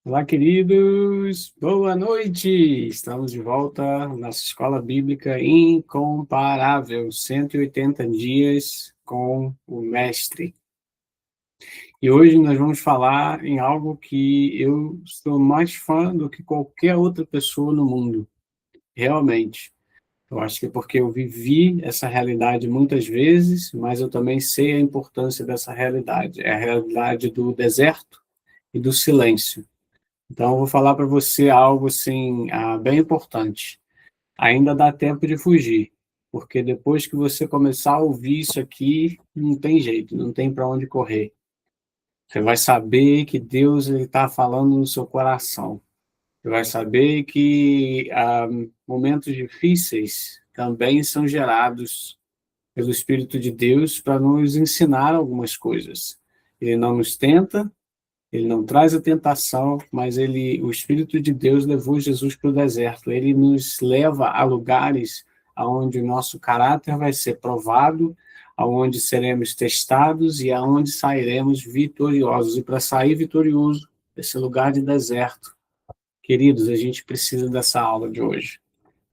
Olá, queridos, boa noite! Estamos de volta à nossa Escola Bíblica Incomparável, 180 dias com o Mestre. E hoje nós vamos falar em algo que eu sou mais fã do que qualquer outra pessoa no mundo, realmente. Eu acho que é porque eu vivi essa realidade muitas vezes, mas eu também sei a importância dessa realidade. É a realidade do deserto e do silêncio. Então, eu vou falar para você algo assim, bem importante. Ainda dá tempo de fugir, porque depois que você começar a ouvir isso aqui, não tem jeito, não tem para onde correr. Você vai saber que Deus está falando no seu coração. Você vai saber que momentos difíceis também são gerados pelo Espírito de Deus para nos ensinar algumas coisas. Ele não nos tenta, ele não traz a tentação, mas o Espírito de Deus levou Jesus para o deserto. Ele nos leva a lugares onde o nosso caráter vai ser provado, aonde seremos testados e aonde sairemos vitoriosos. E para sair vitorioso desse lugar de deserto, queridos, a gente precisa dessa aula de hoje.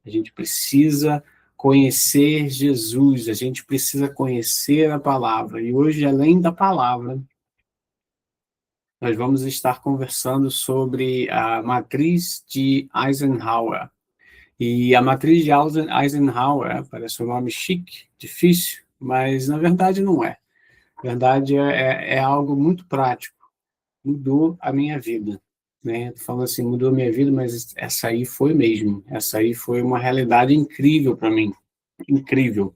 A gente precisa conhecer Jesus, a gente precisa conhecer a palavra. E hoje, além da palavra, nós vamos estar conversando sobre a matriz de Eisenhower. E a matriz de Eisenhower parece um nome chique, difícil, mas na verdade não é. Na verdade é algo muito prático. Mudou a minha vida. Né? Tô falando assim, mudou a minha vida, mas essa aí foi mesmo. Essa aí foi uma realidade incrível para mim. Incrível.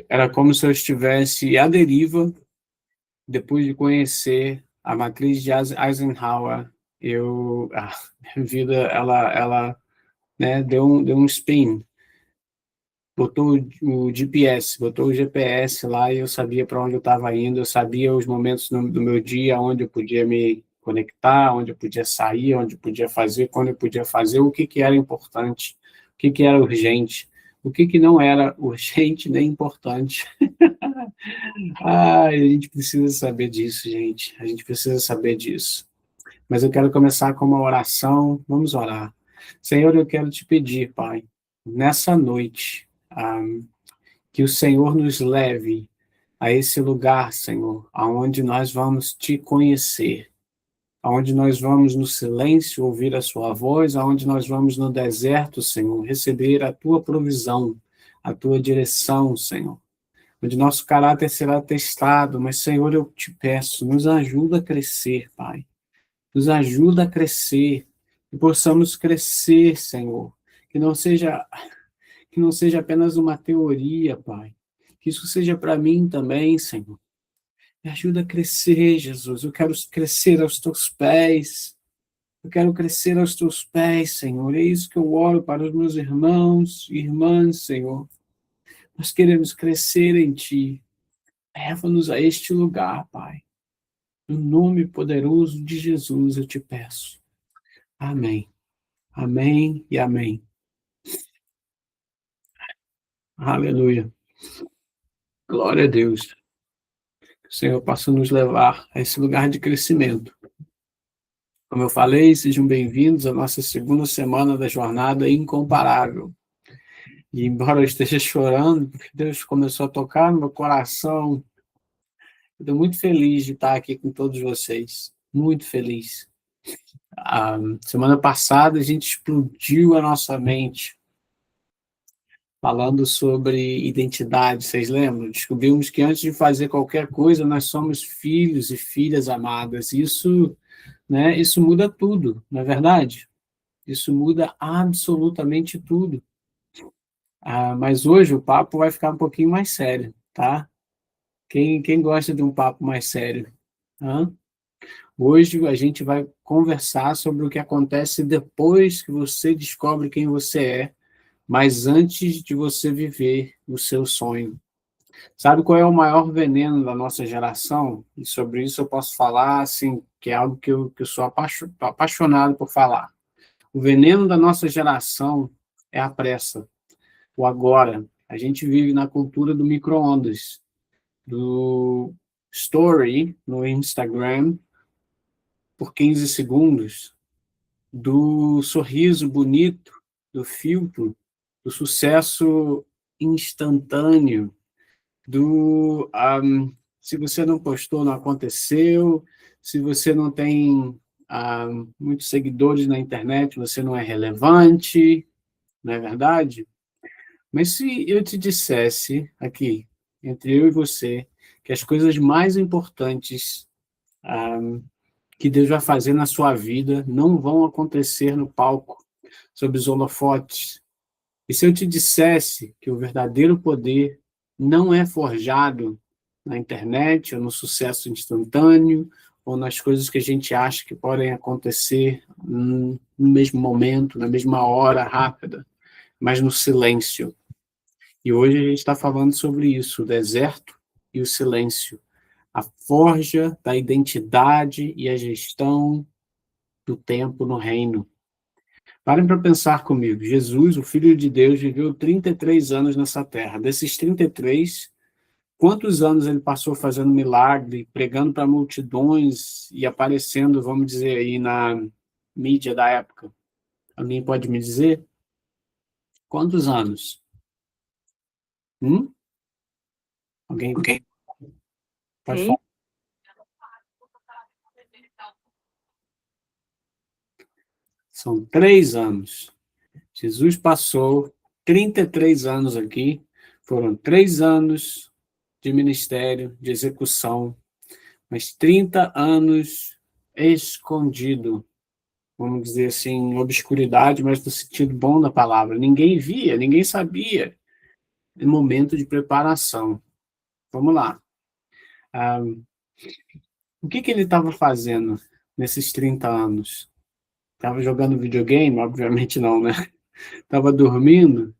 Era como se eu estivesse à deriva. Depois de conhecer a matriz de Eisenhower, minha vida, ela né, deu um spin, botou o GPS, botou o GPS lá e eu sabia para onde eu estava indo, eu sabia os momentos do meu dia, onde eu podia me conectar, onde eu podia sair, onde eu podia fazer, quando eu podia fazer, o que era importante, o que era urgente, o que não era urgente nem importante. A gente precisa saber disso, gente. A gente precisa saber disso. Mas eu quero começar com uma oração. Vamos orar. Senhor, eu quero te pedir, Pai, nessa noite, que o Senhor nos leve a esse lugar, Senhor, aonde nós vamos te conhecer, aonde nós vamos no silêncio ouvir a sua voz, aonde nós vamos no deserto, Senhor, receber a tua provisão, a tua direção, Senhor, onde nosso caráter será testado, mas, Senhor, eu te peço, nos ajuda a crescer, Pai. Nos ajuda a crescer, que possamos crescer, Senhor. Que não seja apenas uma teoria, Pai. Que isso seja para mim também, Senhor. Me ajuda a crescer, Jesus. Eu quero crescer aos teus pés. Eu quero crescer aos teus pés, Senhor. É isso que eu oro para os meus irmãos e irmãs, Senhor. Nós queremos crescer em Ti. Leva-nos a este lugar, Pai. No nome poderoso de Jesus eu te peço. Amém. Amém e amém. Aleluia. Glória a Deus. Que o Senhor possa nos levar a esse lugar de crescimento. Como eu falei, sejam bem-vindos à nossa segunda semana da jornada incomparável. E embora eu esteja chorando, porque Deus começou a tocar no meu coração, eu estou muito feliz de estar aqui com todos vocês. Muito feliz. Semana passada a gente explodiu a nossa mente falando sobre identidade, vocês lembram? Descobrimos que antes de fazer qualquer coisa, nós somos filhos e filhas amadas. Isso, né, isso muda tudo, não é verdade? Isso muda absolutamente tudo. Mas hoje o papo vai ficar um pouquinho mais sério, tá? Quem gosta de um papo mais sério? Hã? Hoje a gente vai conversar sobre o que acontece depois que você descobre quem você é, mas antes de você viver o seu sonho. Sabe qual é o maior veneno da nossa geração? E sobre isso eu posso falar, assim, que é algo que eu sou apaixonado por falar. O veneno da nossa geração é a pressa, o agora. A gente vive na cultura do micro-ondas, do story no Instagram, por 15 segundos, do sorriso bonito, do filtro, do sucesso instantâneo, se você não postou, não aconteceu, se você não tem muitos seguidores na internet, você não é relevante, não é verdade? Mas se eu te dissesse aqui, entre eu e você, que as coisas mais importantes que Deus vai fazer na sua vida não vão acontecer no palco, sob os holofotes. E se eu te dissesse que o verdadeiro poder não é forjado na internet, ou no sucesso instantâneo, ou nas coisas que a gente acha que podem acontecer no mesmo momento, na mesma hora, rápida, mas no silêncio. E hoje a gente está falando sobre isso, o deserto e o silêncio, a forja da identidade e a gestão do tempo no reino. Parem para pensar comigo. Jesus, o Filho de Deus, viveu 33 anos nessa terra. Desses 33, quantos anos ele passou fazendo milagre, pregando para multidões e aparecendo, vamos dizer, aí na mídia da época? Alguém pode me dizer? Quantos anos? Alguém pode Sim. falar? São 3 anos. Jesus passou 33 anos aqui. Foram 3 anos de ministério, de execução, mas 30 anos escondido, vamos dizer assim, em obscuridade, mas no sentido bom da palavra. Ninguém via, ninguém sabia. É momento de preparação. Vamos lá. O que ele estava fazendo nesses 30 anos? Estava jogando videogame? Obviamente não, né? Estava dormindo?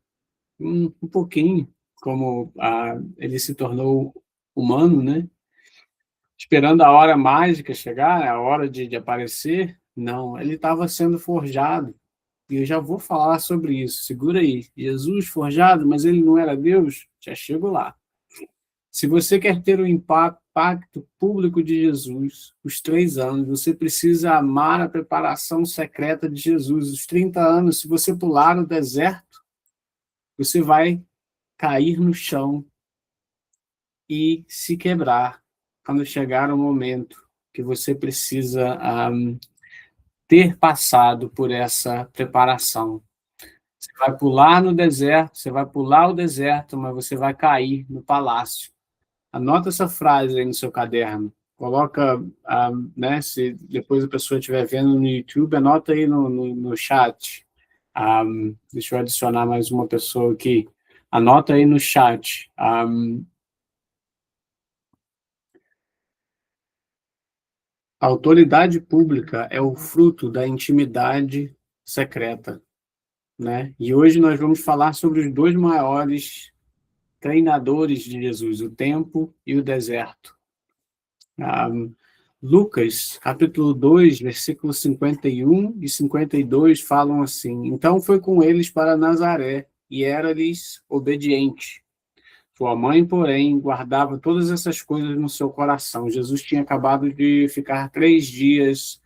Um pouquinho, como ele se tornou humano, né? Esperando a hora mágica chegar, a hora de aparecer. Não, ele estava sendo forjado. E eu já vou falar sobre isso. Segura aí. Jesus forjado, mas ele não era Deus? Já chego lá. Se você quer ter o impacto público de Jesus, os 3 anos, você precisa amar a preparação secreta de Jesus. Os 30 anos, se você pular no deserto, você vai cair no chão e se quebrar quando chegar o momento que você precisa ter passado por essa preparação. Você vai pular no deserto, você vai pular o deserto, mas você vai cair no palácio. Anota essa frase aí no seu caderno. Coloca, né, se depois a pessoa estiver vendo no YouTube, anota aí no chat. Deixa eu adicionar mais uma pessoa aqui. Anota aí no chat. A autoridade pública é o fruto da intimidade secreta, né? E hoje nós vamos falar sobre os 2 maiores treinadores de Jesus, o tempo e o deserto. Lucas, capítulo 2, versículos 51 e 52 falam assim: Então foi com eles para Nazaré, e era-lhes obediente. Sua mãe, porém, guardava todas essas coisas no seu coração. Jesus tinha acabado de ficar 3 dias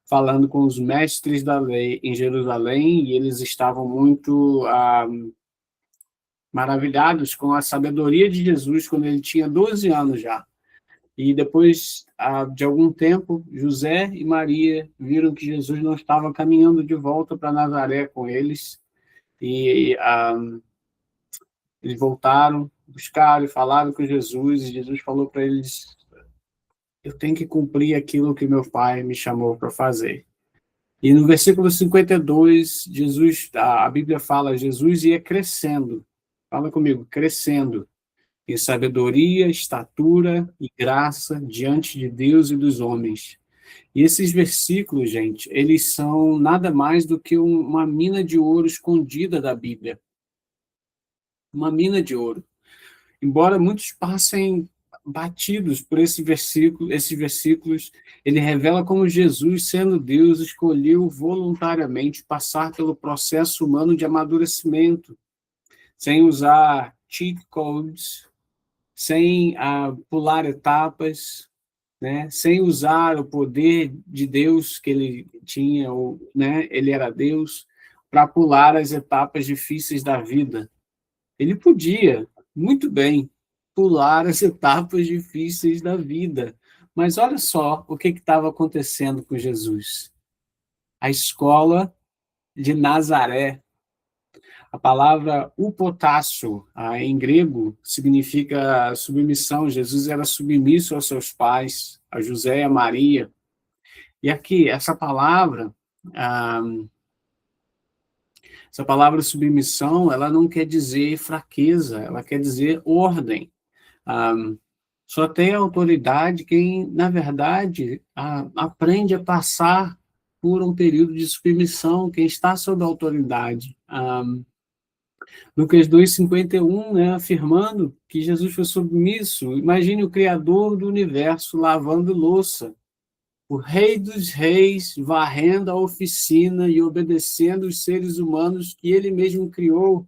falando com os mestres da lei em Jerusalém, e eles estavam muito maravilhados com a sabedoria de Jesus quando ele tinha 12 anos já. E depois de algum tempo, José e Maria viram que Jesus não estava caminhando de volta para Nazaré com eles, e eles voltaram, buscaram e falaram com Jesus, e Jesus falou para eles: eu tenho que cumprir aquilo que meu pai me chamou para fazer. E no versículo 52, a Bíblia fala, Jesus ia crescendo. Fala comigo, crescendo em sabedoria, estatura e graça diante de Deus e dos homens. E esses versículos, gente, eles são nada mais do que uma mina de ouro escondida da Bíblia. Uma mina de ouro. Embora muitos passem batidos por esses versículos, ele revela como Jesus, sendo Deus, escolheu voluntariamente passar pelo processo humano de amadurecimento, sem usar cheat codes, sem pular etapas, né, sem usar o poder de Deus que ele tinha, ou, né, ele era Deus, para pular as etapas difíceis da vida. Ele podia, muito bem, pular as etapas difíceis da vida. Mas olha só o que estava acontecendo com Jesus. A escola de Nazaré. A palavra upotássio, em grego, significa submissão. Jesus era submisso aos seus pais, a José e a Maria. E aqui, ah, essa palavra submissão, ela não quer dizer fraqueza, ela quer dizer ordem. Ah, só tem autoridade quem, na verdade, aprende a passar por um período de submissão, quem está sob autoridade. Lucas 2,51, né, afirmando que Jesus foi submisso. Imagine o Criador do universo lavando louça, o Rei dos Reis varrendo a oficina e obedecendo os seres humanos que ele mesmo criou.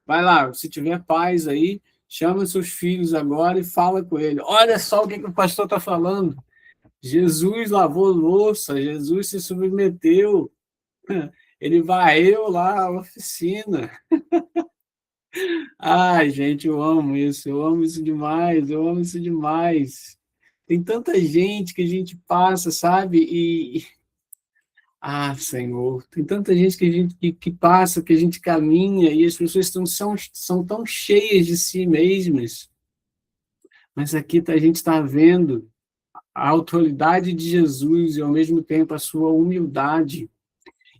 Vai lá, se tiver pais aí, chama seus filhos agora e fala com ele. Olha só o que o pastor está falando. Jesus lavou louça, Jesus se submeteu, ele varreu lá a oficina. Ai, gente, eu amo isso demais, eu amo isso demais. Tem tanta gente que a gente passa, sabe? Senhor, tem tanta gente que a gente que passa, que a gente caminha, e as pessoas são tão cheias de si mesmas. Mas aqui a gente está vendo a autoridade de Jesus e, ao mesmo tempo, a sua humildade.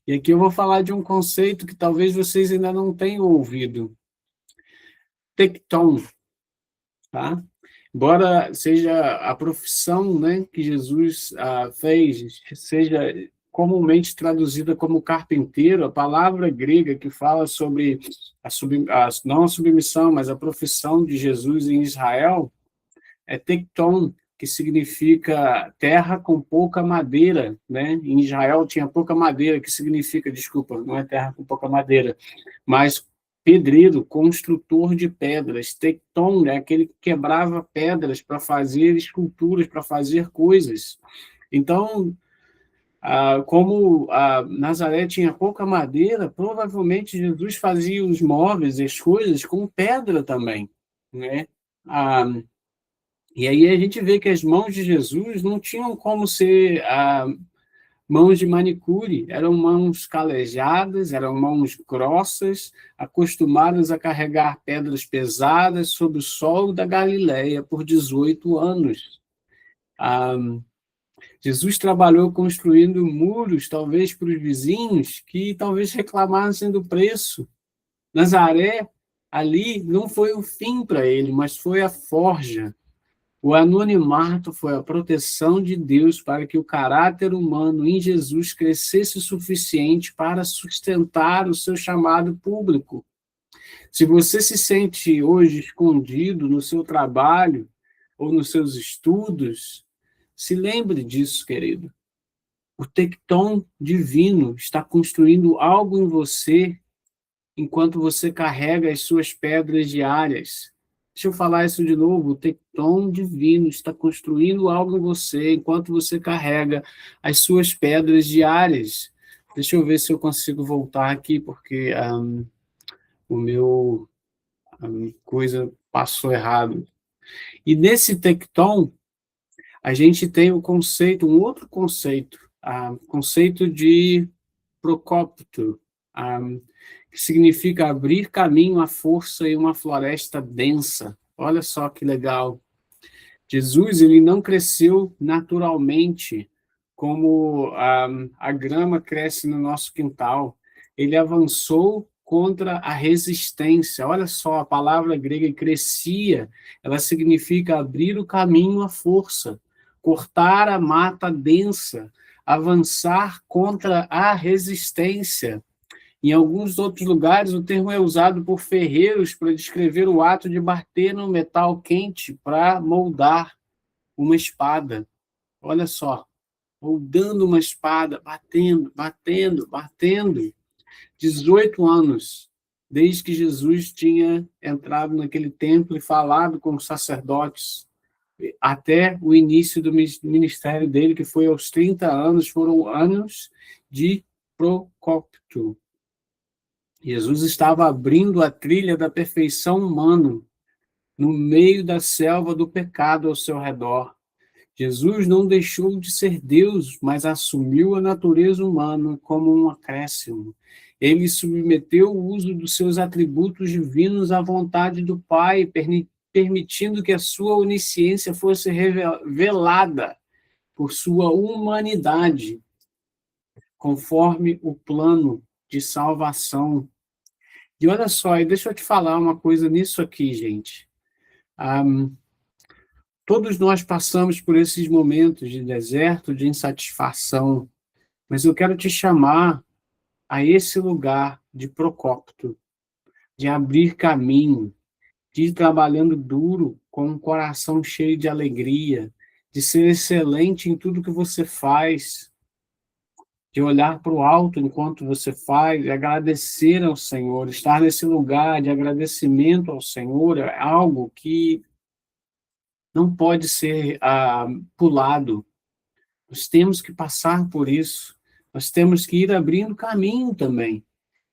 E aqui eu vou falar de um conceito que talvez vocês ainda não tenham ouvido. Tecton, tá? Embora seja a profissão, né, que Jesus fez, seja comumente traduzida como carpinteiro, a palavra grega que fala sobre não a submissão, mas a profissão de Jesus em Israel, é tecton, que significa terra com pouca madeira, né? Em Israel tinha pouca madeira, que significa, desculpa, não é terra com pouca madeira, mas pedreiro, construtor de pedras. Tecton é aquele que quebrava pedras para fazer esculturas, para fazer coisas. Então, como Nazaré tinha pouca madeira, provavelmente Jesus fazia os móveis, as coisas, com pedra também, né? E aí a gente vê que as mãos de Jesus não tinham como ser mãos de manicure, eram mãos calejadas, eram mãos grossas, acostumadas a carregar pedras pesadas sob o sol da Galileia por 18 anos. Jesus trabalhou construindo muros, talvez para os vizinhos, que talvez reclamassem do preço. Nazaré, ali, não foi o fim para ele, mas foi a forja. O anonimato foi a proteção de Deus para que o caráter humano em Jesus crescesse o suficiente para sustentar o seu chamado público. Se você se sente hoje escondido no seu trabalho ou nos seus estudos, se lembre disso, querido. O tecton divino está construindo algo em você enquanto você carrega as suas pedras diárias. Deixa eu falar isso de novo. O tecton divino está construindo algo em você enquanto você carrega as suas pedras diárias. Deixa eu ver se eu consigo voltar aqui, porque o meu coisa passou errado. E nesse tecton, a gente tem o conceito, um outro conceito, conceito de procópito, que significa abrir caminho à força em uma floresta densa. Olha só que legal. Jesus, ele não cresceu naturalmente como a grama cresce no nosso quintal. Ele avançou contra a resistência. Olha só, a palavra grega crescia, ela significa abrir o caminho à força, cortar a mata densa, avançar contra a resistência. Em alguns outros lugares, o termo é usado por ferreiros para descrever o ato de bater no metal quente para moldar uma espada. Olha só, moldando uma espada, batendo, batendo, batendo. 18 anos, desde que Jesus tinha entrado naquele templo e falado com os sacerdotes. até o início do ministério dele, que foi aos 30 anos, foram anos de Procópio. Jesus estava abrindo a trilha da perfeição humana no meio da selva do pecado ao seu redor. Jesus não deixou de ser Deus, mas assumiu a natureza humana como um acréscimo. Ele submeteu o uso dos seus atributos divinos à vontade do Pai, permitindo que a sua onisciência fosse revelada por sua humanidade, conforme o plano de salvação. E olha só, e deixa eu te falar uma coisa nisso aqui, gente. Todos nós passamos por esses momentos de deserto, de insatisfação, mas eu quero te chamar a esse lugar de Procópio, de abrir caminho, de ir trabalhando duro, com um coração cheio de alegria, de ser excelente em tudo que você faz, de olhar para o alto enquanto você faz, de agradecer ao Senhor, estar nesse lugar de agradecimento ao Senhor é algo que não pode ser pulado. Nós temos que passar por isso. Nós temos que ir abrindo caminho também,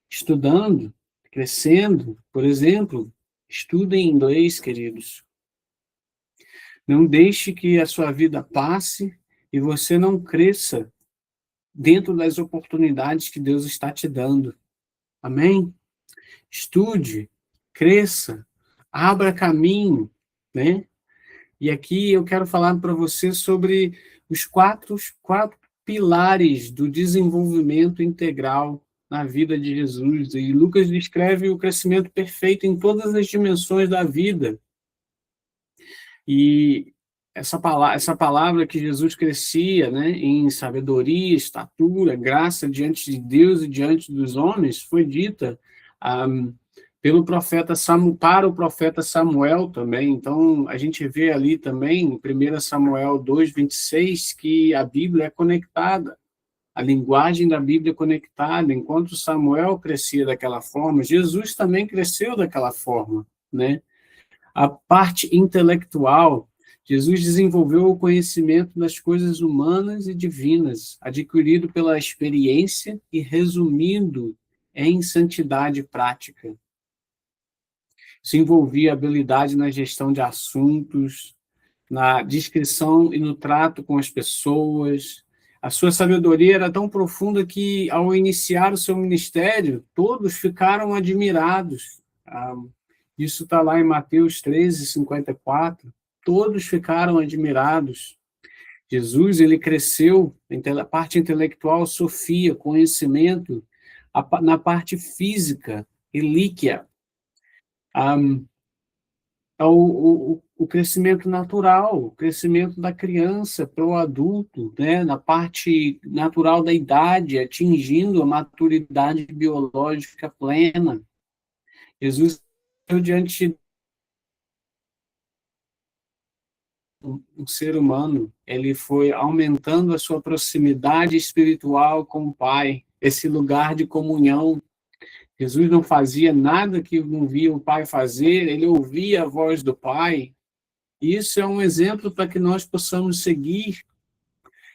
estudando, crescendo. Por exemplo, estudem inglês, queridos. Não deixe que a sua vida passe e você não cresça dentro das oportunidades que Deus está te dando. Amém? Estude, cresça, abra caminho, né? E aqui eu quero falar para você sobre os quatro pilares do desenvolvimento integral na vida de Jesus. E Lucas descreve o crescimento perfeito em todas as dimensões da vida. E essa palavra que Jesus crescia, né, em sabedoria, estatura, graça diante de Deus e diante dos homens, foi dita pelo profeta para o profeta Samuel também. Então, a gente vê ali também, em 1 Samuel 2:26, que a Bíblia é conectada, a linguagem da Bíblia é conectada. Enquanto Samuel crescia daquela forma, Jesus também cresceu daquela forma, né? A parte intelectual, Jesus desenvolveu o conhecimento das coisas humanas e divinas, adquirido pela experiência e resumido em santidade prática. Isso envolvia habilidade na gestão de assuntos, na descrição e no trato com as pessoas. A sua sabedoria era tão profunda que, ao iniciar o seu ministério, todos ficaram admirados. Isso está lá em Mateus 13:54. Todos ficaram admirados. Jesus, ele cresceu na parte intelectual, sofia, conhecimento, na parte física, relíquia. O crescimento natural, o crescimento da criança para o adulto, né, na parte natural da idade, atingindo a maturidade biológica plena. Jesus, diante de um ser humano, ele foi aumentando a sua proximidade espiritual com o Pai, esse lugar de comunhão. Jesus não fazia nada que não via o Pai fazer, ele ouvia a voz do Pai. Isso é um exemplo para que nós possamos seguir.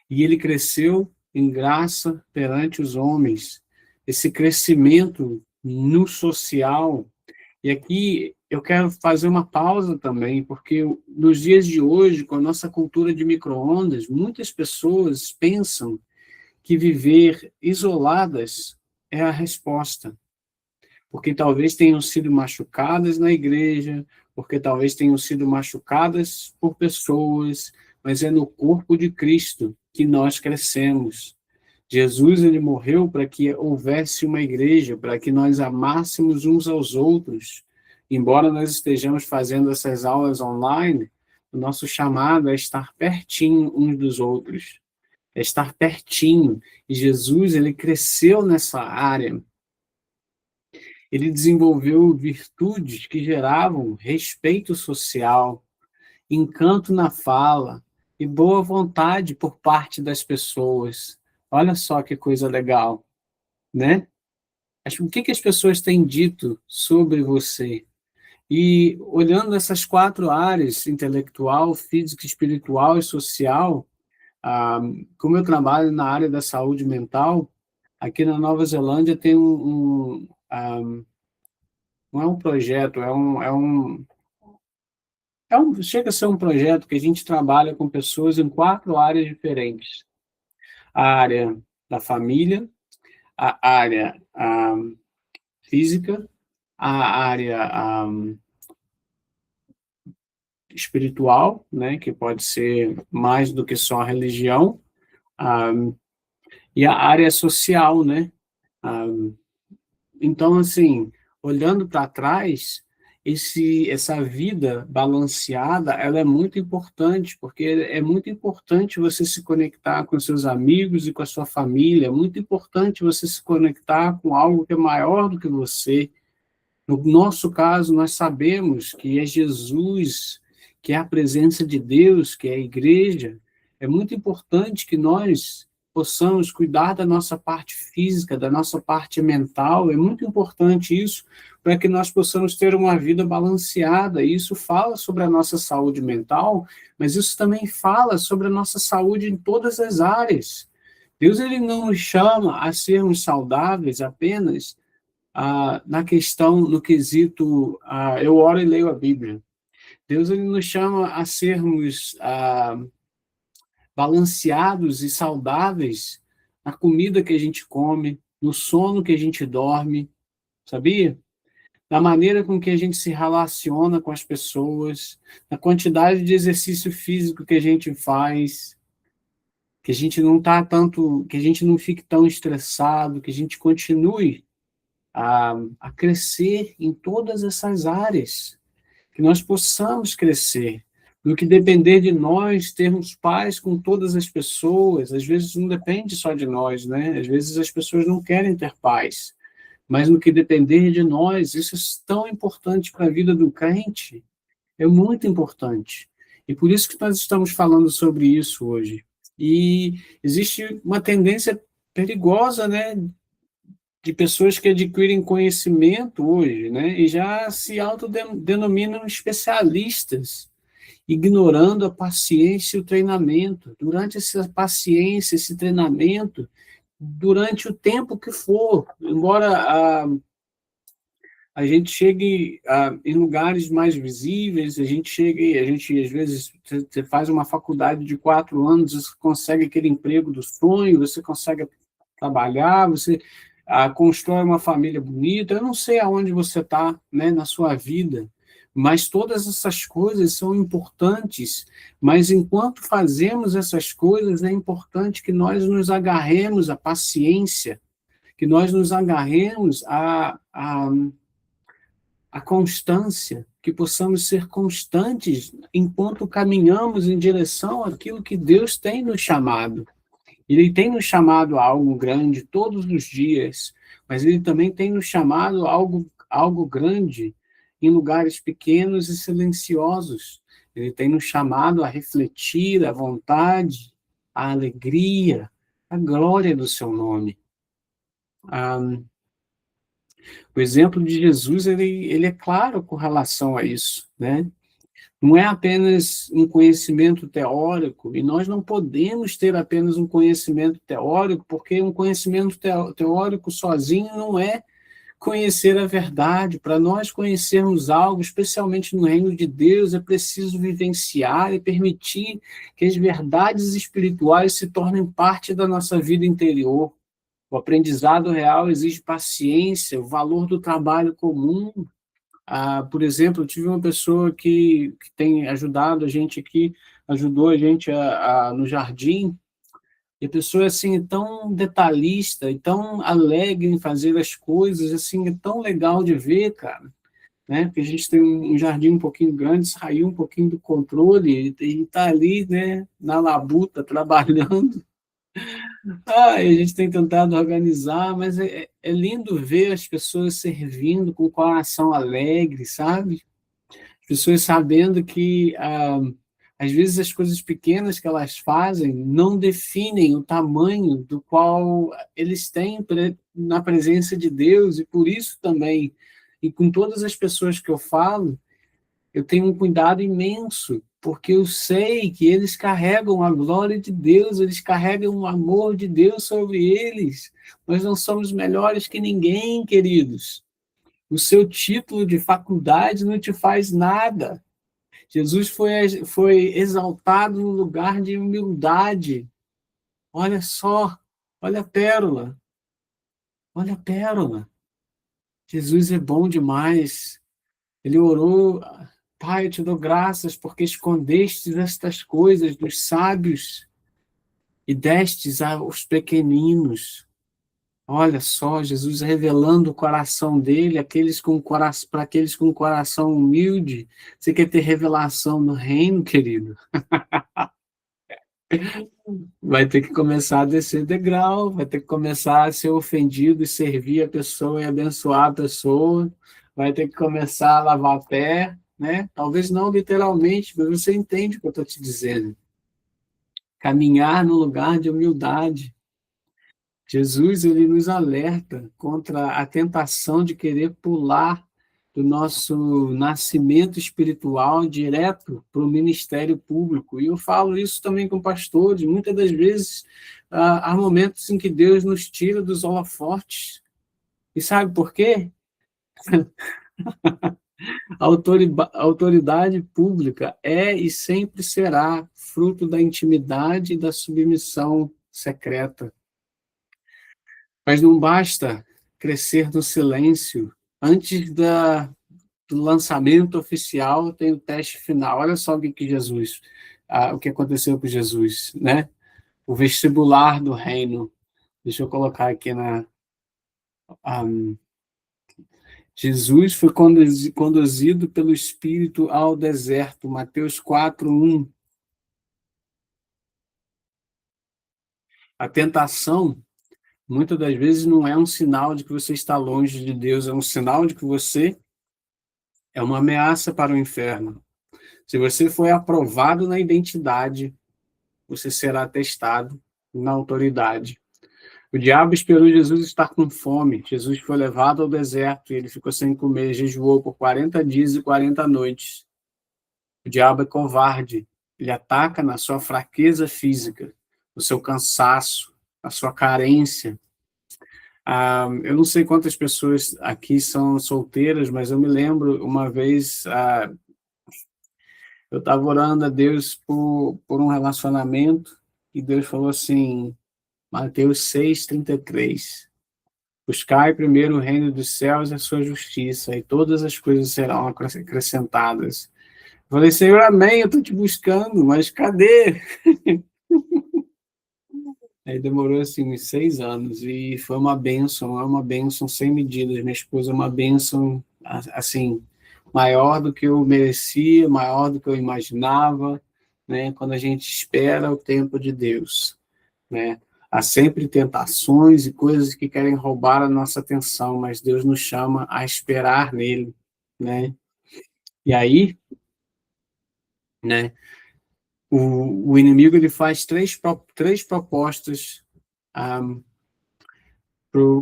E ele cresceu em graça perante os homens. Esse crescimento no social. E aqui eu quero fazer uma pausa também, porque nos dias de hoje, com a nossa cultura de micro-ondas, muitas pessoas pensam que viver isoladas é a resposta. Porque talvez tenham sido machucadas na igreja, porque talvez tenham sido machucadas por pessoas, mas é no corpo de Cristo que nós crescemos. Jesus, ele morreu para que houvesse uma igreja, para que nós amássemos uns aos outros. Embora nós estejamos fazendo essas aulas online, o nosso chamado é estar pertinho uns dos outros, é estar pertinho. E Jesus, ele cresceu nessa área. Ele desenvolveu virtudes que geravam respeito social, encanto na fala e boa vontade por parte das pessoas. Olha só que coisa legal, né? O que as pessoas têm dito sobre você? E olhando essas 4 áreas, intelectual, física, espiritual e social, ah, como eu trabalho na área da saúde mental, aqui na Nova Zelândia tem não é um projeto, chega a ser um projeto que a gente trabalha com pessoas em 4 áreas diferentes. A área da família, a área física, a área espiritual, né, que pode ser mais do que só a religião, ah, e a área social, né? Ah, então, assim, olhando para trás, essa vida balanceada, ela é muito importante, porque é muito importante você se conectar com seus amigos e com a sua família, é muito importante você se conectar com algo que é maior do que você. No nosso caso, nós sabemos que é Jesus, que é a presença de Deus, que é a igreja. É muito importante que nós possamos cuidar da nossa parte física, da nossa parte mental. É muito importante isso para que nós possamos ter uma vida balanceada. E isso fala sobre a nossa saúde mental, mas isso também fala sobre a nossa saúde em todas as áreas. Deus ele não nos chama a sermos saudáveis apenas na questão, no quesito, eu oro e leio a Bíblia. Deus ele nos chama a sermos balanceados e saudáveis na comida que a gente come, no sono que a gente dorme, sabia? Na maneira com que a gente se relaciona com as pessoas, na quantidade de exercício físico que a gente faz, que a gente não tá tanto, que a gente não fique tão estressado, que a gente continue a crescer em todas essas áreas, que nós possamos crescer, do que depender de nós, termos paz com todas as pessoas, às vezes não depende só de nós, né? Às vezes as pessoas não querem ter paz, mas no que depender de nós, isso é tão importante para a vida do crente, é muito importante. E por isso que nós estamos falando sobre isso hoje. E existe uma tendência perigosa, né, de pessoas que adquirem conhecimento hoje, né, e já se autodenominam especialistas, ignorando a paciência e o treinamento. Durante essa paciência, esse treinamento, durante o tempo que for, embora a gente chegue em lugares mais visíveis, a gente às vezes você faz uma faculdade de 4 anos, você consegue aquele emprego do sonho, você consegue trabalhar, você constrói uma família bonita. Eu não sei aonde você está, né, na sua vida, mas todas essas coisas são importantes. Mas enquanto fazemos essas coisas, é importante que nós nos agarremos à paciência, que nós nos agarremos a constância, que possamos ser constantes enquanto caminhamos em direção àquilo que Deus tem nos chamado. Ele tem nos chamado a algo grande todos os dias, mas Ele também tem nos chamado a algo grande em lugares pequenos e silenciosos. Ele tem nos chamado a refletir a vontade, a alegria, a glória do Seu nome. O exemplo de Jesus, ele é claro com relação a isso, né? Não é apenas um conhecimento teórico, e nós não podemos ter apenas um conhecimento teórico, porque um conhecimento teórico sozinho não é conhecer a verdade. Para nós conhecermos algo, especialmente no reino de Deus, é preciso vivenciar e permitir que as verdades espirituais se tornem parte da nossa vida interior. O aprendizado real exige paciência, o valor do trabalho comum. Por exemplo, eu tive uma pessoa que tem ajudado a gente aqui, ajudou a gente no jardim, e a pessoa assim, é tão detalhista, e tão alegre em fazer as coisas, assim, é tão legal de ver, cara, né? Porque a gente tem um jardim um pouquinho grande, saiu um pouquinho do controle, e está ali, né, na labuta, trabalhando. E a gente tem tentado organizar, mas é lindo ver as pessoas servindo com o coração alegre, sabe? As pessoas sabendo que, às vezes, as coisas pequenas que elas fazem não definem o tamanho do qual eles têm na presença de Deus, e por isso também E com todas as pessoas que eu falo, eu tenho um cuidado imenso, porque eu sei que eles carregam a glória de Deus, eles carregam o amor de Deus sobre eles. Nós não somos melhores que ninguém, queridos. O seu título de faculdade não te faz nada. Jesus foi exaltado no lugar de humildade. Olha só, olha a pérola, olha a pérola. Jesus é bom demais. Ele orou, Pai, eu te dou graças porque escondestes estas coisas dos sábios e destes aos pequeninos. Olha só, Jesus revelando o coração dele, para aqueles com coração humilde. Você quer ter revelação no reino, querido? Vai ter que começar a descer degrau, vai ter que começar a ser ofendido e servir a pessoa e abençoar a pessoa, vai ter que começar a lavar pé, né? Talvez não literalmente, mas você entende o que eu estou te dizendo. Caminhar no lugar de humildade. Jesus, ele nos alerta contra a tentação de querer pular do nosso nascimento espiritual direto para o ministério público. E eu falo isso também com pastores. Muitas das vezes há momentos em que Deus nos tira dos holofotes. E sabe por quê? A autoridade pública é e sempre será fruto da intimidade e da submissão secreta. Mas não basta crescer no silêncio. Antes do lançamento oficial, tem o teste final. Olha só o que aconteceu com Jesus, né? O vestibular do reino. Deixa eu colocar aqui Jesus foi conduzido pelo Espírito ao deserto. Mateus 4:1. A tentação, muitas das vezes, não é um sinal de que você está longe de Deus, é um sinal de que você é uma ameaça para o inferno. Se você foi aprovado na identidade, você será testado na autoridade. O diabo esperou Jesus estar com fome. Jesus foi levado ao deserto e ele ficou sem comer, jejuou por 40 dias e 40 noites. O diabo é covarde. Ele ataca na sua fraqueza física, no seu cansaço, na sua carência. Eu não sei quantas pessoas aqui são solteiras, mas eu me lembro uma vez, eu estava orando a Deus por um relacionamento e Deus falou assim, Mateus 6:33, buscai primeiro o reino dos céus e a sua justiça, e todas as coisas serão acrescentadas. Eu falei, Senhor, amém, eu estou te buscando, mas cadê? Aí demorou assim uns 6 anos e foi uma bênção sem medidas. Minha esposa é uma bênção assim maior do que eu merecia, maior do que eu imaginava, né? Quando a gente espera o tempo de Deus, né? Há sempre tentações e coisas que querem roubar a nossa atenção, mas Deus nos chama a esperar nele, né? E aí, né? O inimigo ele faz três propostas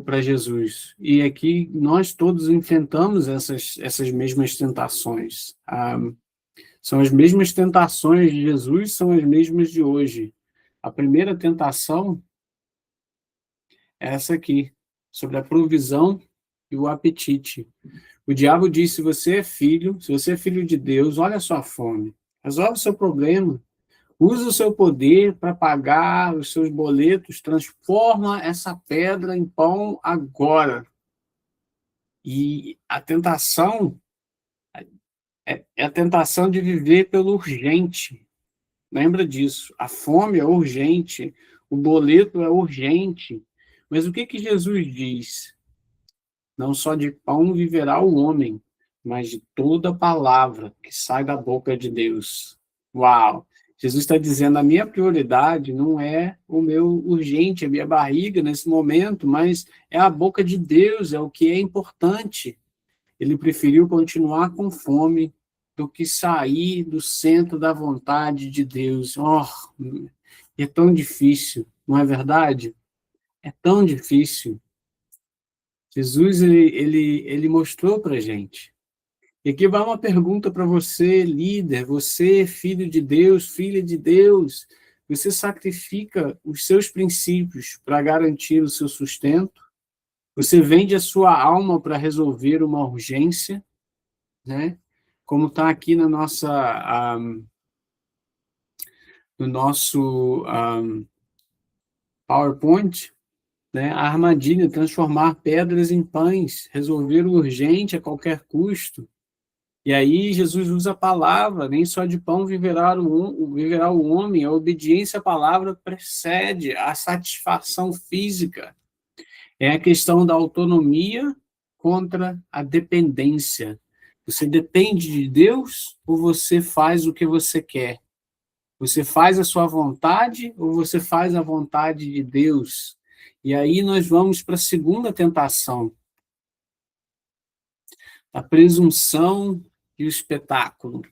para Jesus. E aqui nós todos enfrentamos essas mesmas tentações. São as mesmas tentações de Jesus, são as mesmas de hoje. A primeira tentação é essa aqui, sobre a provisão e o apetite. O diabo diz, se você é filho de Deus, olha a sua fome, resolve o seu problema, usa o seu poder para pagar os seus boletos, transforma essa pedra em pão agora. E a tentação é a tentação de viver pelo urgente. Lembra disso. A fome é urgente, o boleto é urgente. Mas o que Jesus diz? Não só de pão viverá o homem, mas de toda palavra que sai da boca de Deus. Uau! Jesus está dizendo, a minha prioridade não é o meu urgente, a minha barriga nesse momento, mas é a boca de Deus, é o que é importante. Ele preferiu continuar com fome do que sair do centro da vontade de Deus. Oh, é tão difícil, não é verdade? É tão difícil. Jesus, ele mostrou para a gente. E aqui vai uma pergunta para você, líder, você, filho de Deus, filha de Deus, você sacrifica os seus princípios para garantir o seu sustento? Você vende a sua alma para resolver uma urgência, né? Como está aqui na nossa, no nosso PowerPoint, né? A armadilha, transformar pedras em pães, resolver o urgente a qualquer custo. E aí Jesus usa a palavra, nem só de pão viverá o homem, a obediência à palavra precede a satisfação física. É a questão da autonomia contra a dependência. Você depende de Deus ou você faz o que você quer? Você faz a sua vontade ou você faz a vontade de Deus? E aí nós vamos para a segunda tentação, a presunção e o espetáculo.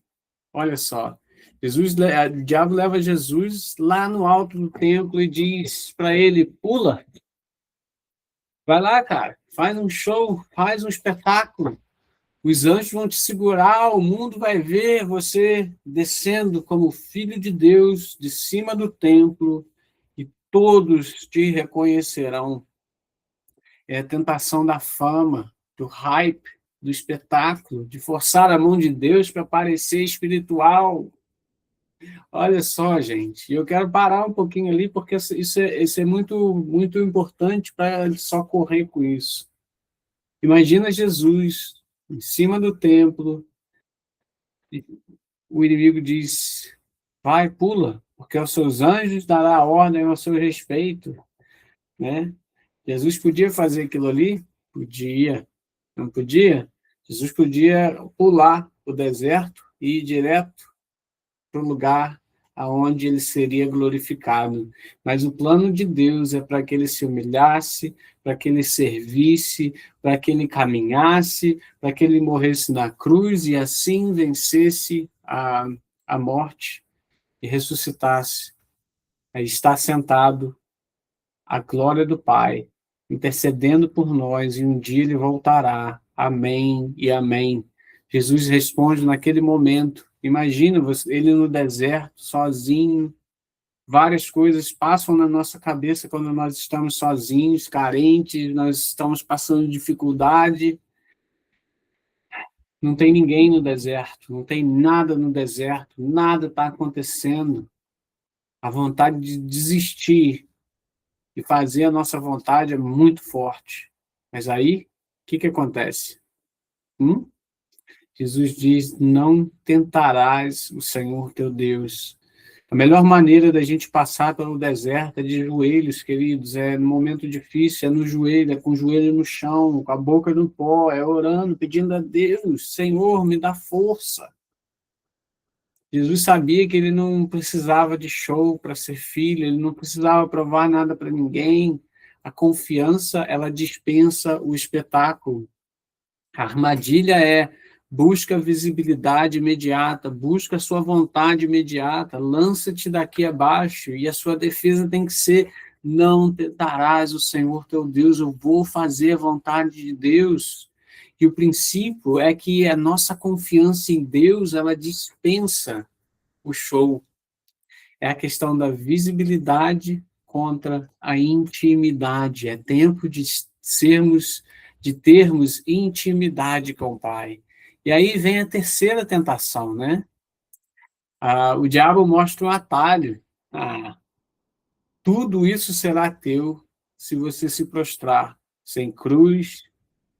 Olha só, o diabo leva Jesus lá no alto do templo e diz para ele: pula, vai lá, cara, faz um show, faz um espetáculo. Os anjos vão te segurar, o mundo vai ver você descendo como filho de Deus de cima do templo e todos te reconhecerão. É a tentação da fama, do hype, do espetáculo, de forçar a mão de Deus para parecer espiritual. Olha só, gente, eu quero parar um pouquinho ali, porque isso é muito, muito importante para só correr com isso. Imagina Jesus em cima do templo, e o inimigo diz: vai, pula, porque aos seus anjos dará ordem ao seu respeito, né? Jesus podia fazer aquilo ali? Podia. Não podia? Jesus podia pular o deserto e ir direto para o lugar aonde ele seria glorificado. Mas o plano de Deus é para que ele se humilhasse, para que ele servisse, para que ele caminhasse, para que ele morresse na cruz e assim vencesse a morte e ressuscitasse. Aí está sentado à glória do Pai, intercedendo por nós, e um dia ele voltará. Amém e amém. Jesus responde naquele momento. Imagina ele no deserto, sozinho. Várias coisas passam na nossa cabeça quando nós estamos sozinhos, carentes, nós estamos passando dificuldade. Não tem ninguém no deserto, não tem nada no deserto, nada está acontecendo. A vontade de desistir e fazer a nossa vontade é muito forte. Mas aí, o que acontece? Jesus diz: não tentarás o Senhor teu Deus. A melhor maneira da gente passar pelo deserto é de joelhos, queridos, é no momento difícil, é no joelho, é com o joelho no chão, com a boca no pó, é orando, pedindo a Deus: Senhor, me dá força. Jesus sabia que ele não precisava de show para ser filho, ele não precisava provar nada para ninguém. A confiança, ela dispensa o espetáculo. A armadilha é: busca visibilidade imediata, busca a sua vontade imediata, lança-te daqui abaixo, e a sua defesa tem que ser: não tentarás o Senhor teu Deus, eu vou fazer a vontade de Deus. E o princípio é que a nossa confiança em Deus, ela dispensa o show. É a questão da visibilidade contra a intimidade. É tempo de termos intimidade com o Pai. E aí vem a terceira tentação, né? O diabo mostra um atalho. Tudo isso será teu se você se prostrar, sem cruz,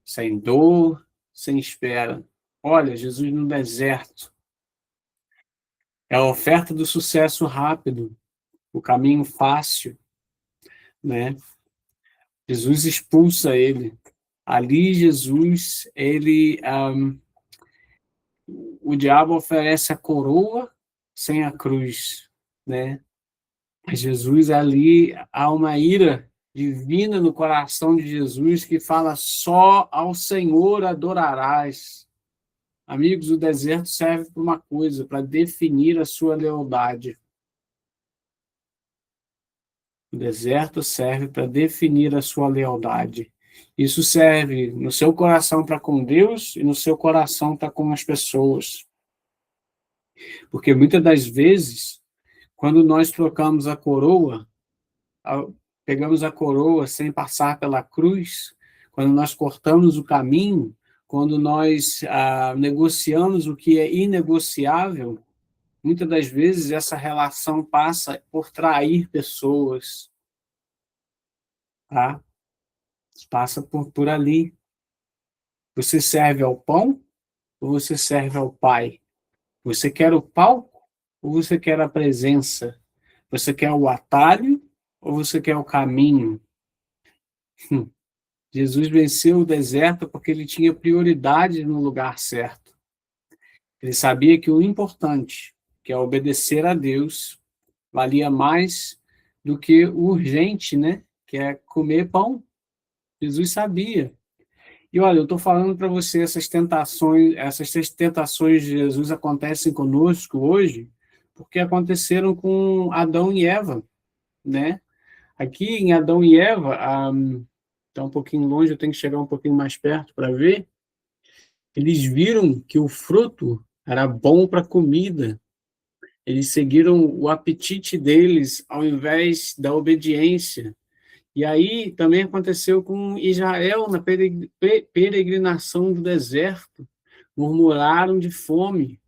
sem dor, sem espera. Olha, Jesus no deserto. É a oferta do sucesso rápido, o caminho fácil, né? Jesus expulsa ele. Ali, Jesus, o diabo oferece a coroa sem a cruz, né? Jesus ali, há uma ira divina no coração de Jesus que fala: só ao Senhor adorarás. Amigos, o deserto serve para uma coisa, para definir a sua lealdade. O deserto serve para definir a sua lealdade. Isso serve no seu coração para com Deus e no seu coração para com as pessoas. Porque muitas das vezes, quando nós trocamos a coroa, pegamos a coroa sem passar pela cruz, quando nós cortamos o caminho, quando nós negociamos o que é inegociável, muitas das vezes essa relação passa por trair pessoas, tá? Passa por ali. Você serve ao pão ou você serve ao Pai? Você quer o palco ou você quer a presença? Você quer o atalho ou você quer o caminho? Jesus venceu o deserto porque ele tinha prioridade no lugar certo. Ele sabia que o importante, que é obedecer a Deus, valia mais do que o urgente, né? Que é comer pão. Jesus sabia. E olha, eu estou falando para você, essas tentações de Jesus acontecem conosco hoje, porque aconteceram com Adão e Eva, né? Aqui em Adão e Eva, está um pouquinho longe, eu tenho que chegar um pouquinho mais perto para ver. Eles viram que o fruto era bom para comida. Eles seguiram o apetite deles ao invés da obediência. E aí também aconteceu com Israel na peregrinação do deserto. Murmuraram de fome,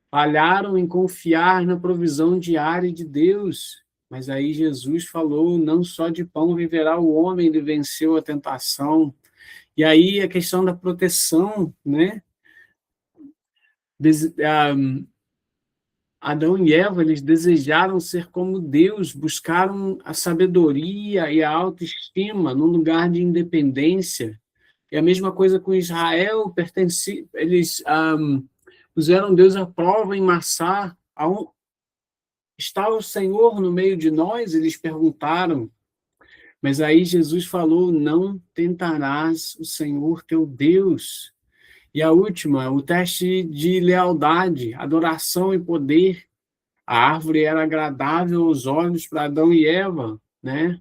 falharam em confiar na provisão diária de Deus. Mas aí Jesus falou: não só de pão viverá o homem, ele venceu a tentação. E aí a questão da proteção, né? Adão e Eva, eles desejaram ser como Deus, buscaram a sabedoria e a autoestima num lugar de independência. E a mesma coisa com Israel, eles puseram Deus à prova em Massá. Está o Senhor no meio de nós? Eles perguntaram. Mas aí Jesus falou: não tentarás o Senhor teu Deus. E a última, o teste de lealdade, adoração e poder. A árvore era agradável aos olhos para Adão e Eva, né?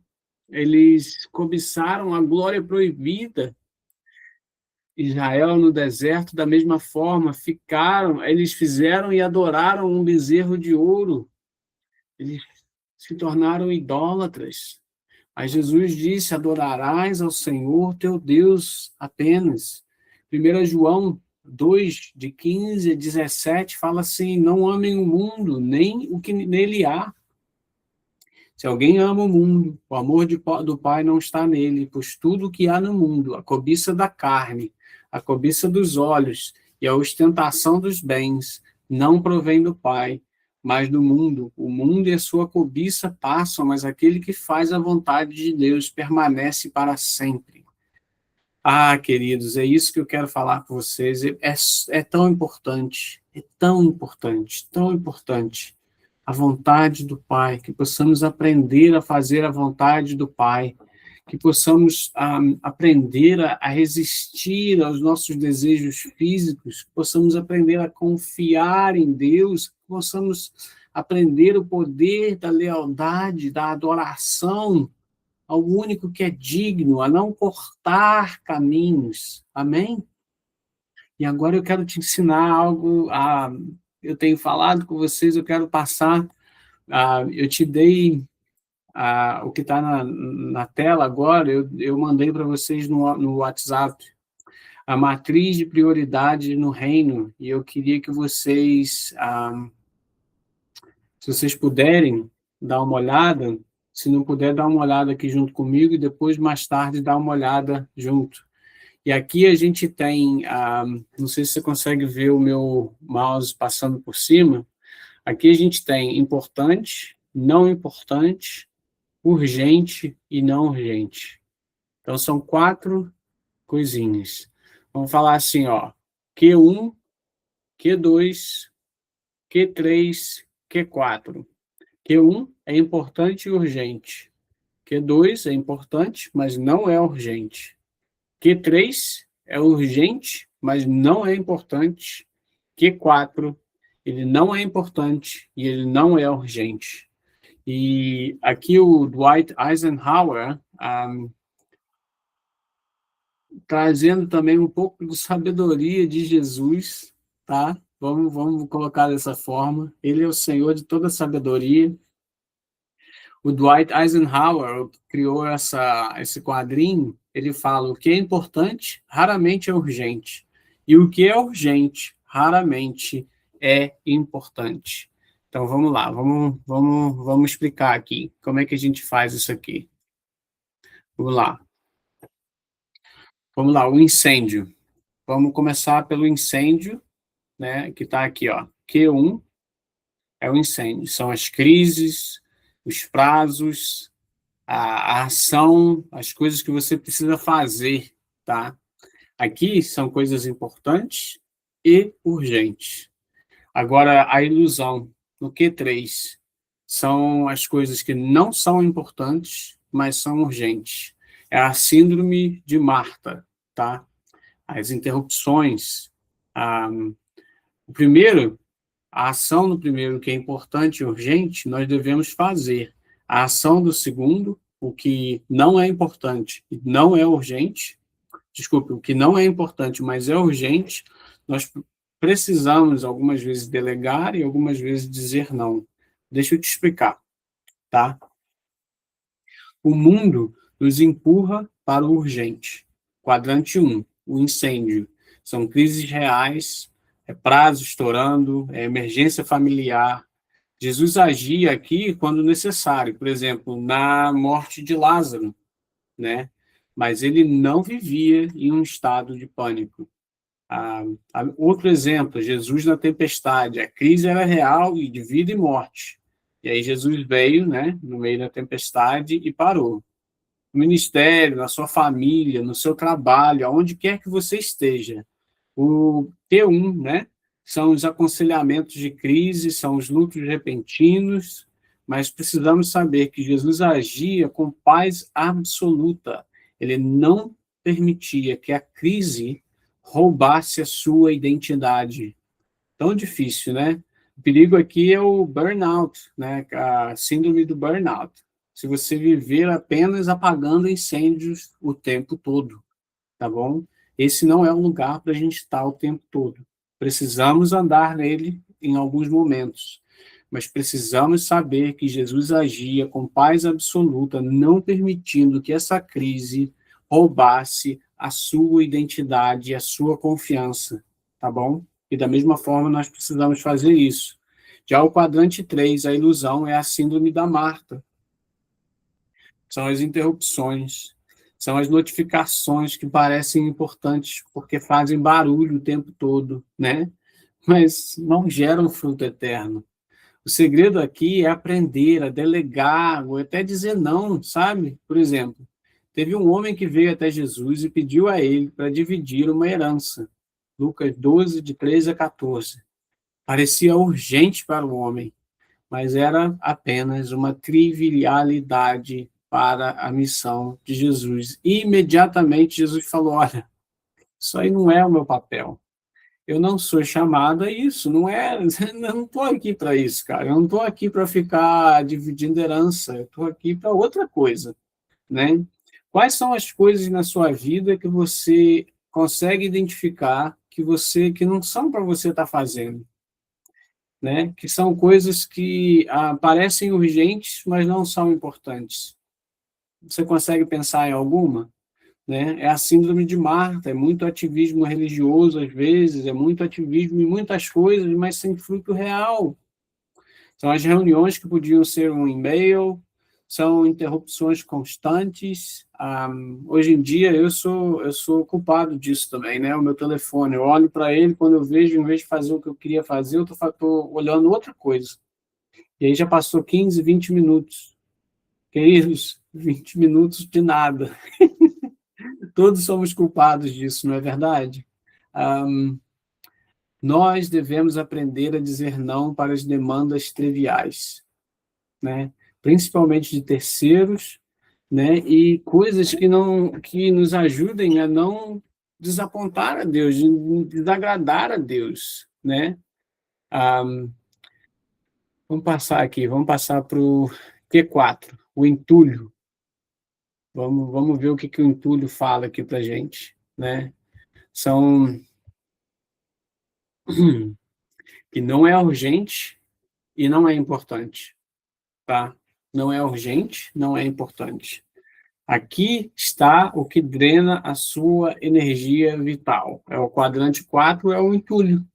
Eles cobiçaram a glória proibida. Israel no deserto, da mesma forma, eles fizeram e adoraram um bezerro de ouro. Eles se tornaram idólatras. Aí Jesus disse: adorarás ao Senhor teu Deus apenas. 1 João 2, de 15 a 17, fala assim: não amem o mundo, nem o que nele há. Se alguém ama o mundo, o amor do Pai não está nele, pois tudo o que há no mundo, a cobiça da carne, a cobiça dos olhos e a ostentação dos bens, não provém do Pai, mas do mundo. O mundo e a sua cobiça passam, mas aquele que faz a vontade de Deus permanece para sempre. Ah, queridos, é isso que eu quero falar com vocês. É tão importante, tão importante a vontade do Pai, que possamos aprender a fazer a vontade do Pai, que possamos aprender a resistir aos nossos desejos físicos, que possamos aprender a confiar em Deus, que possamos aprender o poder da lealdade, da adoração ao único que é digno, a não cortar caminhos. Amém? E agora eu quero te ensinar algo. Eu tenho falado com vocês, eu quero passar. Eu te dei o que está na tela agora, eu mandei para vocês no WhatsApp, a matriz de prioridade no reino, e eu queria que vocês, se vocês puderem, dar uma olhada, se não puder, dar uma olhada aqui junto comigo, e depois, mais tarde, dar uma olhada junto. E aqui a gente tem, não sei se você consegue ver o meu mouse passando por cima, aqui a gente tem importante, não importante, urgente e não urgente. Então, são 4 coisinhas. Vamos falar assim, ó, Q1, Q2, Q3, Q4. Q1 é importante e urgente. Q2 é importante, mas não é urgente. Q3 é urgente, mas não é importante. Q4, ele não é importante e ele não é urgente. E aqui o Dwight Eisenhower, trazendo também um pouco de sabedoria de Jesus, tá? Vamos colocar dessa forma. Ele é o Senhor de toda sabedoria. O Dwight Eisenhower criou esse quadrinho. Ele fala: o que é importante raramente é urgente, e o que é urgente raramente é importante. Então vamos lá, vamos explicar aqui como é que a gente faz isso aqui. Vamos lá, vamos lá, o incêndio. Vamos começar pelo incêndio, né? Que está aqui, ó. Q1 é o incêndio, são as crises, os prazos, a ação, as coisas que você precisa fazer, tá? Aqui são coisas importantes e urgentes. Agora, a ilusão, no Q3, são as coisas que não são importantes, mas são urgentes. É a síndrome de Marta, tá? As interrupções. O primeiro, a ação do primeiro, que é importante e urgente, nós devemos fazer. A ação do segundo, o que não é importante e não é urgente, desculpe, o que não é importante, mas é urgente, nós precisamos algumas vezes delegar e algumas vezes dizer não. Deixa eu te explicar, tá? O mundo nos empurra para o urgente. Quadrante 1, o incêndio. São crises reais, é prazo estourando, é emergência familiar. Jesus agia aqui quando necessário, por exemplo, na morte de Lázaro, né? Mas ele não vivia em um estado de pânico. Outro exemplo, Jesus na tempestade. A crise era real e de vida e morte. E aí Jesus veio, né, no meio da tempestade e parou. No ministério, na sua família, no seu trabalho, aonde quer que você esteja. O T1, né, são os aconselhamentos de crise, são os lutos repentinos, mas precisamos saber que Jesus agia com paz absoluta. Ele não permitia que a crise roubasse a sua identidade. Tão difícil, né? O perigo aqui é o burnout, né? A síndrome do burnout. Se você viver apenas apagando incêndios o tempo todo, tá bom? Esse não é o lugar para a gente estar o tempo todo. Precisamos andar nele em alguns momentos, mas precisamos saber que Jesus agia com paz absoluta, não permitindo que essa crise roubasse a sua identidade e a sua confiança, tá bom? E da mesma forma nós precisamos fazer isso. Já o quadrante 3, a ilusão, é a síndrome da Marta. São as interrupções, são as notificações que parecem importantes porque fazem barulho o tempo todo, né? Mas não geram fruto eterno. O segredo aqui é aprender a delegar ou até dizer não, sabe? Por exemplo, teve um homem que veio até Jesus e pediu a ele para dividir uma herança. Lucas 12, de 13 a 14. Parecia urgente para o homem, mas era apenas uma trivialidade para a missão de Jesus. E imediatamente Jesus falou: olha, isso aí não é o meu papel. Eu não sou chamado a isso, não é, eu não estou aqui para isso, cara. Eu não estou aqui para ficar dividindo herança, eu estou aqui para outra coisa, né? Quais são as coisas na sua vida que você consegue identificar que não são para você estar fazendo, né? Que são coisas que parecem urgentes, mas não são importantes. Você consegue pensar em alguma? Né? É a síndrome de Marta, é muito ativismo religioso às vezes, é muito ativismo em muitas coisas, mas sem fruto real. São as reuniões que podiam ser um e-mail, são interrupções constantes. Hoje em dia eu sou culpado disso também, né? O meu telefone, eu olho para ele, quando eu vejo, em vez de fazer o que eu queria fazer, eu estou olhando outra coisa. E aí já passou 15, 20 minutos. Queridos, 20 minutos de nada. Todos somos culpados disso, não é verdade? Nós devemos aprender a dizer não para as demandas triviais, né? Principalmente de terceiros, né? E coisas que nos ajudem a não desapontar a Deus, desagradar a Deus, né? Vamos passar para o Q4, o entulho. Vamos ver o que o entulho fala aqui para gente. né? São que não é urgente e não é importante, tá? Não é urgente, não é importante. Aqui está o que drena a sua energia vital. É o quadrante 4, é o entulho,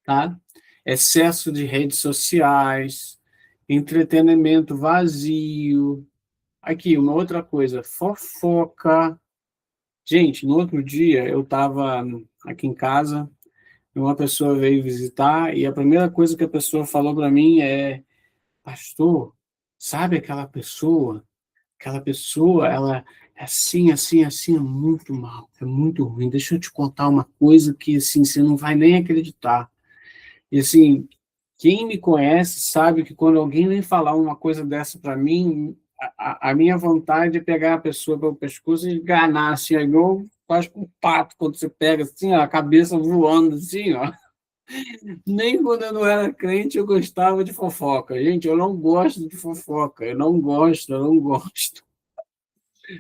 tá? Excesso de redes sociais, entretenimento vazio. Aqui, uma outra coisa, fofoca. Gente, no outro dia eu estava aqui em casa, e uma pessoa veio visitar, e a primeira coisa que a pessoa falou para mim é: Pastor, sabe aquela pessoa? Aquela pessoa, ela é assim, assim, assim, é muito mal, é muito ruim. Deixa eu te contar uma coisa que, assim, você não vai nem acreditar. E, assim, quem me conhece sabe que quando alguém vem falar uma coisa dessa para mim, a minha vontade é pegar a pessoa pelo pescoço e enganar, assim, é igual quase com um pato, quando você pega, assim, ó, a cabeça voando, assim, ó. Nem quando eu não era crente eu gostava de fofoca. Gente, eu não gosto de fofoca, eu não gosto.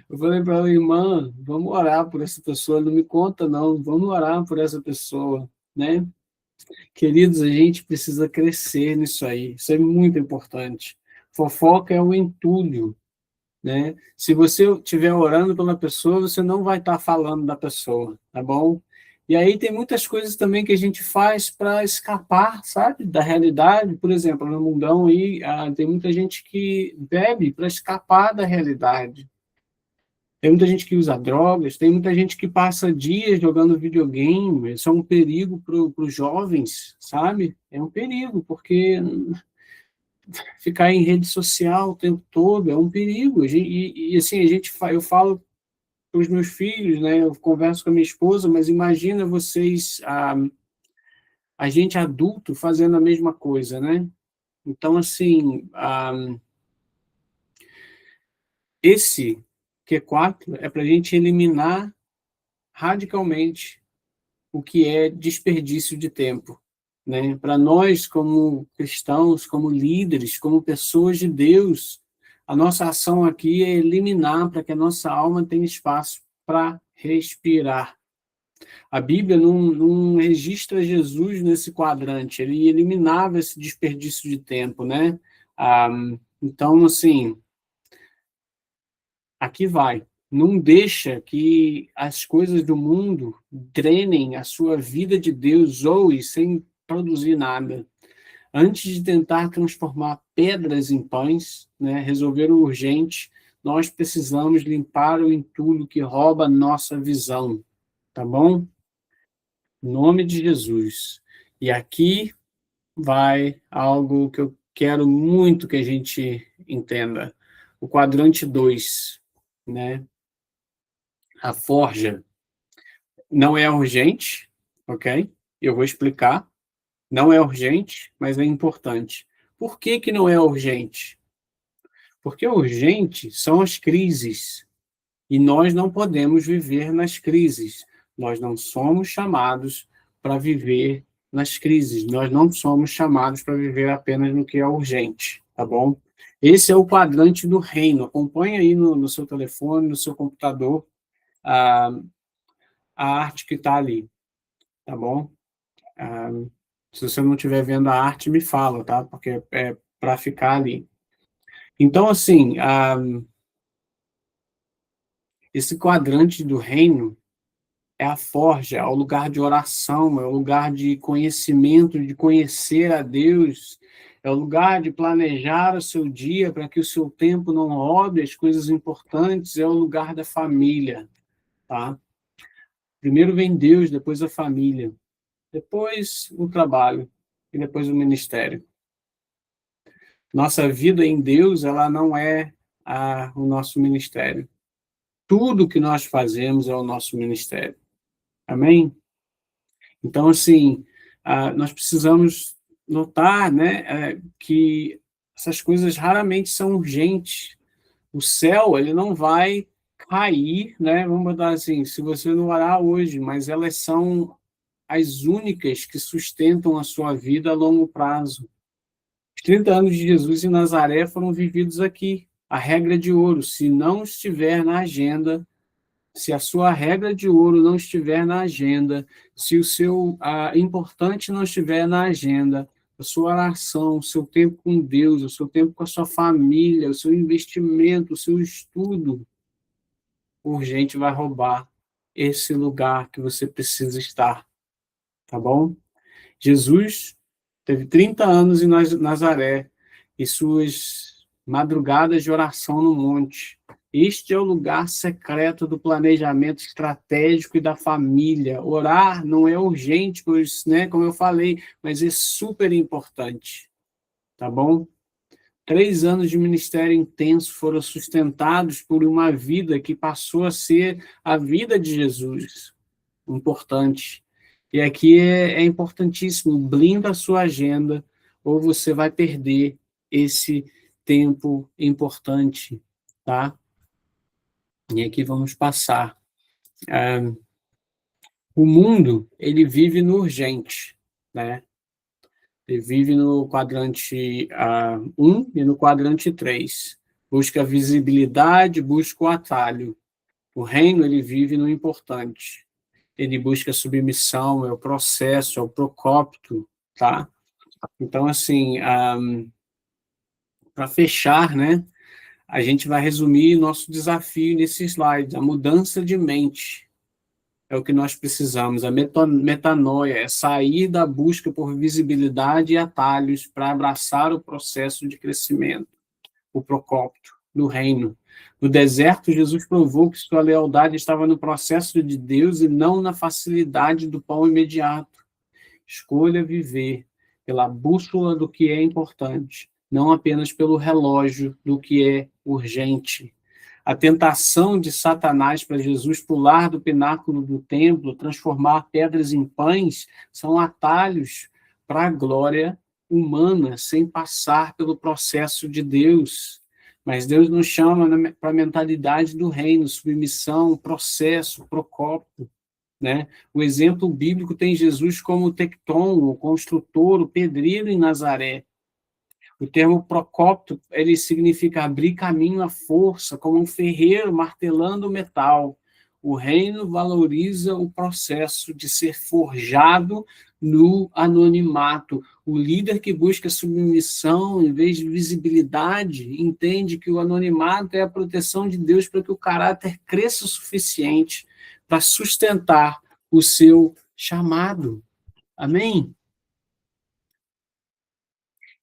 Eu falei para ela, irmã, vamos orar por essa pessoa, não me conta não, vamos orar por essa pessoa, né? Queridos, a gente precisa crescer nisso aí, isso é muito importante. Fofoca é o entulho, né? Se você estiver orando pela pessoa, você não vai estar falando da pessoa, tá bom? E aí tem muitas coisas também que a gente faz para escapar, sabe, da realidade. Por exemplo, no mundão aí, tem muita gente que bebe para escapar da realidade. Tem muita gente que usa drogas, tem muita gente que passa dias jogando videogame. Isso é um perigo para os jovens, sabe? É um perigo, porque ficar em rede social o tempo todo é um perigo. Assim, eu falo para os meus filhos, né? Eu converso com a minha esposa, mas imagina vocês, a gente adulto fazendo a mesma coisa, né? Então, assim, esse Q4 é para a gente eliminar radicalmente o que é desperdício de tempo, né? Para nós, como cristãos, como líderes, como pessoas de Deus, a nossa ação aqui é eliminar para que a nossa alma tenha espaço para respirar. A Bíblia não registra Jesus nesse quadrante, ele eliminava esse desperdício de tempo, né? Ah, então, assim, aqui vai. Não deixa que as coisas do mundo drenem a sua vida de Deus ou sem produzir nada. Antes de tentar transformar pedras em pães, né, resolver o urgente, nós precisamos limpar o entulho que rouba a nossa visão, tá bom? Em nome de Jesus. E aqui vai algo que eu quero muito que a gente entenda. O quadrante 2, né? A forja não é urgente, ok? Eu vou explicar. Não é urgente, mas é importante. Por que que não é urgente? Porque urgente são as crises, e nós não podemos viver nas crises. Nós não somos chamados para viver nas crises. Nós não somos chamados para viver apenas no que é urgente, tá bom? Esse é o quadrante do reino. Acompanhe aí no seu telefone, no seu computador, a, a arte que está ali, tá bom? Ah, se você não estiver vendo a arte, me fala, tá? Porque é para ficar ali. Então, assim, esse quadrante do reino é a forja, é o lugar de oração, é o lugar de conhecimento, de conhecer a Deus, é o lugar de planejar o seu dia para que o seu tempo não roube as coisas importantes, é o lugar da família, tá? Primeiro vem Deus, depois a família, depois o trabalho e depois o ministério. Nossa vida em Deus, ela não é o nosso ministério. Tudo que nós fazemos é o nosso ministério. Amém? Então, assim, nós precisamos notar, né, que essas coisas raramente são urgentes. O céu, ele não vai cair, né? Vamos botar assim, se você não orar hoje, mas elas são as únicas que sustentam a sua vida a longo prazo. Os 30 anos de Jesus em Nazaré foram vividos aqui. A regra de ouro, se não estiver na agenda, Se a sua regra de ouro não estiver na agenda, se o seu importante não estiver na agenda, a sua oração, o seu tempo com Deus, o seu tempo com a sua família, o seu investimento, o seu estudo, urgente vai roubar esse lugar que você precisa estar, tá bom? Jesus teve 30 anos em Nazaré e suas madrugadas de oração no monte. Este é o lugar secreto do planejamento estratégico e da família. Orar não é urgente, pois, né, como eu falei, mas é super importante, tá bom? 3 anos de ministério intenso foram sustentados por uma vida que passou a ser a vida de Jesus. Importante. E aqui é importantíssimo, blinda a sua agenda, ou você vai perder esse tempo importante, tá? E aqui vamos passar. O mundo, ele vive no urgente, né? Ele vive no quadrante 1 e no quadrante 3. Busca visibilidade, busca o atalho. O reino, ele vive no importante. Ele busca submissão, é o processo, é o procópito, tá? Então, assim, para fechar, né, a gente vai resumir nosso desafio nesse slide, a mudança de mente. É o que nós precisamos, a metanoia, é sair da busca por visibilidade e atalhos para abraçar o processo de crescimento, o procópito, do reino. No deserto, Jesus provou que sua lealdade estava no processo de Deus e não na facilidade do pão imediato. Escolha viver pela bússola do que é importante, não apenas pelo relógio do que é urgente. A tentação de Satanás para Jesus pular do pináculo do templo, transformar pedras em pães, são atalhos para a glória humana, sem passar pelo processo de Deus. Mas Deus nos chama para a mentalidade do reino, submissão, processo, procópio, né? O exemplo bíblico tem Jesus como o tecton, o construtor, o pedreiro em Nazaré. O termo procópio, ele significa abrir caminho à força, como um ferreiro martelando o metal. O reino valoriza o processo de ser forjado no anonimato. O líder que busca submissão em vez de visibilidade entende que o anonimato é a proteção de Deus para que o caráter cresça o suficiente para sustentar o seu chamado. Amém?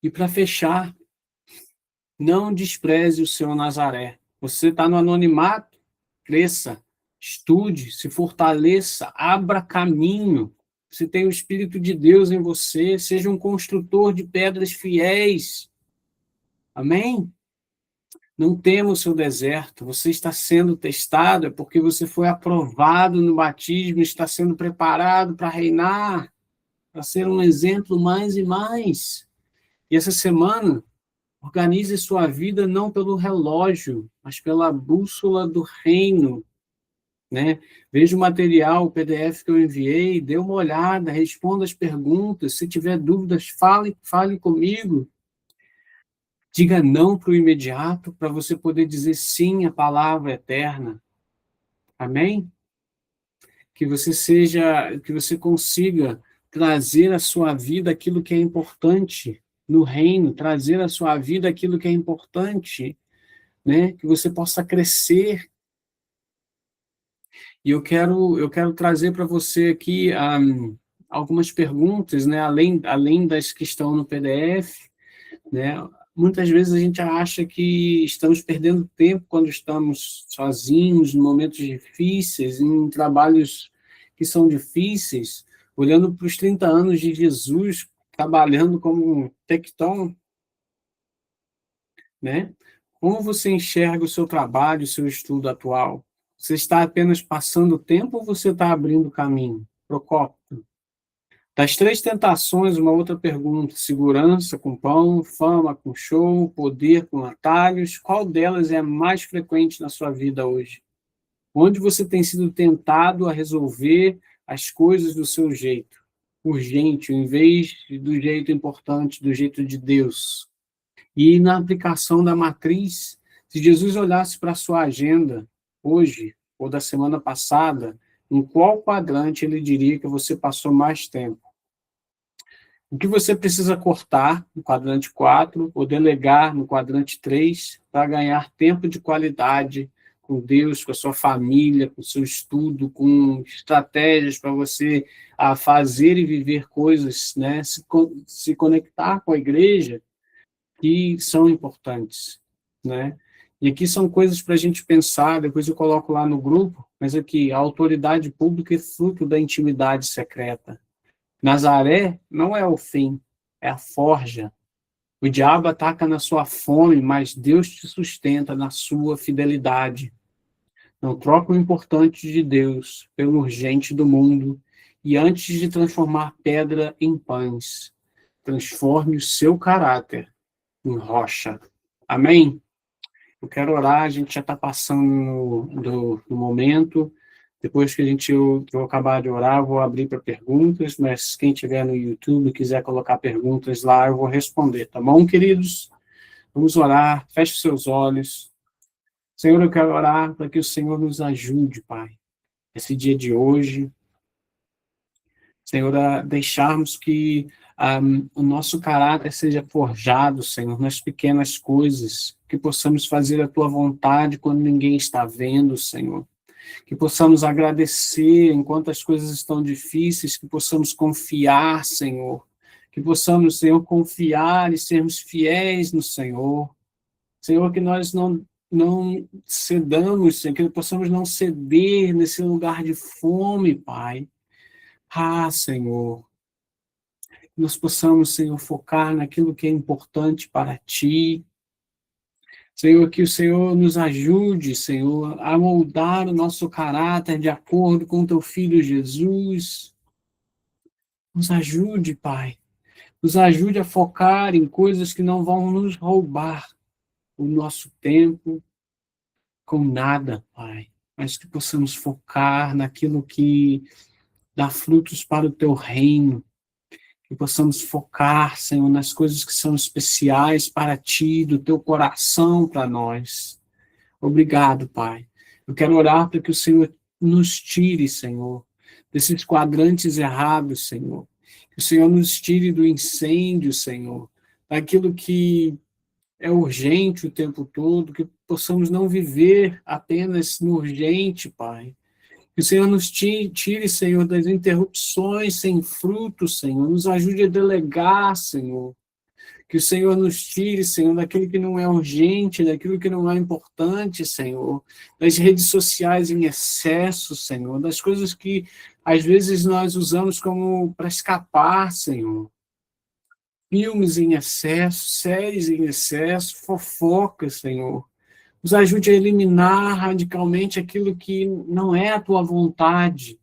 E para fechar, não despreze o seu Nazaré. Você está no anonimato, cresça, estude, se fortaleça, abra caminho. Você tem o Espírito de Deus em você, seja um construtor de pedras fiéis. Amém? Não tema o seu deserto, você está sendo testado, é porque você foi aprovado no batismo, está sendo preparado para reinar, para ser um exemplo mais e mais. E essa semana, organize sua vida não pelo relógio, mas pela bússola do reino, né? Veja o material, o PDF que eu enviei, dê uma olhada, responda as perguntas. Se tiver dúvidas, fale comigo. Diga não para o imediato, para você poder dizer sim à palavra eterna. Amém? Que você consiga trazer à sua vida aquilo que é importante no reino, trazer à sua vida aquilo que é importante, né? Que você possa crescer. E eu quero trazer para você aqui algumas perguntas, né? Além das que estão no PDF, né? Muitas vezes a gente acha que estamos perdendo tempo quando estamos sozinhos, em momentos difíceis, em trabalhos que são difíceis, olhando para os 30 anos de Jesus, trabalhando como um tecton, né? Como você enxerga o seu trabalho, o seu estudo atual? Você está apenas passando tempo ou você está abrindo caminho? Procópio. Das 3 tentações, uma outra pergunta: segurança com pão, fama com show, poder com atalhos. Qual delas é a mais frequente na sua vida hoje? Onde você tem sido tentado a resolver as coisas do seu jeito, urgente, em vez do jeito importante, do jeito de Deus? E na aplicação da matriz, se Jesus olhasse para a sua agenda hoje, ou da semana passada, em qual quadrante ele diria que você passou mais tempo? O que você precisa cortar no quadrante 4 ou delegar no quadrante 3 para ganhar tempo de qualidade com Deus, com a sua família, com o seu estudo, com estratégias para você fazer e viver coisas, né? Se conectar com a igreja, que são importantes, né? E aqui são coisas para a gente pensar, depois eu coloco lá no grupo, mas aqui, a autoridade pública é fruto da intimidade secreta. Nazaré não é o fim, é a forja. O diabo ataca na sua fome, mas Deus te sustenta na sua fidelidade. Não troque o importante de Deus pelo urgente do mundo, e antes de transformar pedra em pães, transforme o seu caráter em rocha. Amém? Eu quero orar, a gente já está passando do momento. Depois que eu acabar de orar, eu vou abrir para perguntas, mas quem tiver no YouTube quiser colocar perguntas lá, eu vou responder, tá bom, queridos? Vamos orar, feche seus olhos. Senhor, eu quero orar para que o Senhor nos ajude, Pai, esse dia de hoje. Senhor, a deixarmos que o nosso caráter seja forjado, Senhor, nas pequenas coisas, que possamos fazer a Tua vontade quando ninguém está vendo, Senhor. Que possamos agradecer enquanto as coisas estão difíceis, que possamos confiar, Senhor. Que possamos, Senhor, confiar e sermos fiéis no Senhor. Senhor, que nós não cedamos, Senhor, que possamos não ceder nesse lugar de fome, Pai. Senhor, que nós possamos, Senhor, focar naquilo que é importante para Ti. Senhor, que o Senhor nos ajude, Senhor, a moldar o nosso caráter de acordo com o Teu Filho Jesus. Nos ajude, Pai. Nos ajude a focar em coisas que não vão nos roubar o nosso tempo com nada, Pai. Mas que possamos focar naquilo que dá frutos para o Teu reino. Que possamos focar, Senhor, nas coisas que são especiais para Ti, do Teu coração para nós. Obrigado, Pai. Eu quero orar para que o Senhor nos tire, Senhor, desses quadrantes errados, Senhor. Que o Senhor nos tire do incêndio, Senhor, daquilo que é urgente o tempo todo, que possamos não viver apenas no urgente, Pai. Que o Senhor nos tire, Senhor, das interrupções sem fruto, Senhor. Nos ajude a delegar, Senhor. Que o Senhor nos tire, Senhor, daquilo que não é urgente, daquilo que não é importante, Senhor. Das redes sociais em excesso, Senhor. Das coisas que, às vezes, nós usamos como para escapar, Senhor. Filmes em excesso, séries em excesso, fofocas, Senhor. Nos ajude a eliminar radicalmente aquilo que não é a Tua vontade.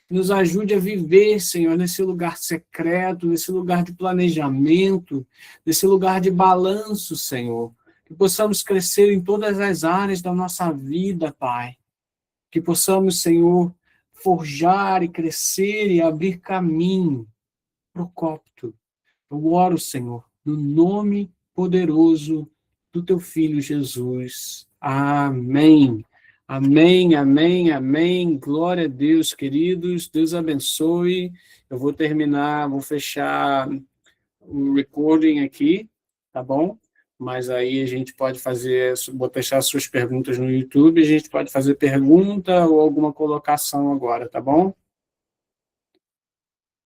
Nos ajude a viver, Senhor, nesse lugar secreto, nesse lugar de planejamento, nesse lugar de balanço, Senhor. Que possamos crescer em todas as áreas da nossa vida, Pai. Que possamos, Senhor, forjar e crescer e abrir caminho para o copto. Eu oro, Senhor, no nome poderoso do Teu Filho Jesus. Amém. Amém, amém, amém. Glória a Deus, queridos. Deus abençoe. Eu vou terminar, vou fechar o recording aqui, tá bom? Mas aí a gente pode fazer, vou deixar suas perguntas no YouTube, a gente pode fazer pergunta ou alguma colocação agora, tá bom?